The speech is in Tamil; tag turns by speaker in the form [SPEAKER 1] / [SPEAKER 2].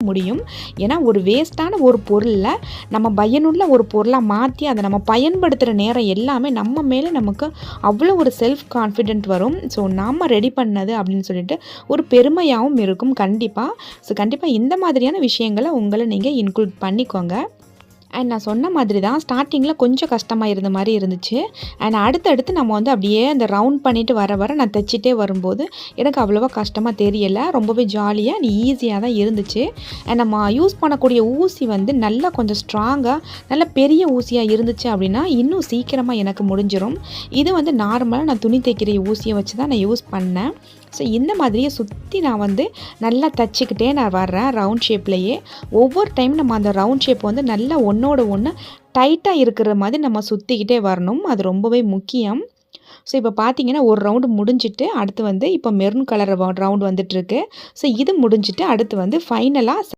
[SPEAKER 1] முடியும். ஏன்னா ஒரு வேஸ்ட்டான ஒரு பொருளை நம்ம பயனுள்ள ஒரு பொருளாக மாற்றி அதை நம்ம பயன்படுத்துகிற நேரம் எல்லாமே நம்ம மேலே நமக்கு அவ்வளோ ஒரு செல்ஃப் கான்ஃபிடென்ட் வரும். ஸோ நாம் ரெடி பண்ணது அப்படின்னு சொல்லிட்டு ஒரு பெருமையாகவும் இருக்கும் கண்டிப்பாக. ஸோ கண்டிப்பாக இந்த மாதிரியான விஷயங்களை உங்களை நீங்கள் இன்க்ளூட் பண்ணிக்கோங்க. அண்ட் நான் சொன்ன மாதிரி தான் ஸ்டார்டிங்கில் கொஞ்சம் கஷ்டமாக இருந்த மாதிரி இருந்துச்சு. அண்ட் அடுத்தடுத்து நம்ம வந்து அப்படியே அந்த ரவுண்ட் பண்ணிவிட்டு வர நான் தைச்சிட்டே வரும்போது எனக்கு அவ்வளோவா கஷ்டமாக தெரியலை. ரொம்பவே ஜாலியாக அண்ட் ஈஸியாக தான் இருந்துச்சு. அண்ட் நம்ம யூஸ் பண்ணக்கூடிய ஊசி வந்து நல்லா கொஞ்சம் ஸ்ட்ராங்காக நல்ல பெரிய ஊசியாக இருந்துச்சு அப்படின்னா இன்னும் சீக்கிரமாக எனக்கு முடிஞ்சிடும். இது வந்து நார்மலாக நான் துணி தைக்கிற ஊசியை வச்சு தான் நான் யூஸ் பண்ணேன். ஸோ இந்த மாதிரியே சுற்றி நான் வந்து நல்லா தைச்சிக்கிட்டே நான் வர்றேன் ரவுண்ட் ஷேப்லேயே. ஒவ்வொரு டைம் நம்ம அந்த ரவுண்ட் ஷேப் வந்து நல்லா ஒன்றோட ஒன்று டைட்டாக இருக்கிற மாதிரி நம்ம சுற்றிக்கிட்டே வரணும். அது ரொம்பவே முக்கியம். ஸோ இப்போ பார்த்தீங்கன்னா ஒரு ரவுண்டு முடிஞ்சிட்டு அடுத்து வந்து இப்போ மெரூன் கலர் ரவுண்ட் வந்துட்டுருக்கு. ஸோ இது முடிஞ்சிட்டு அடுத்து வந்து ஃபைனலாக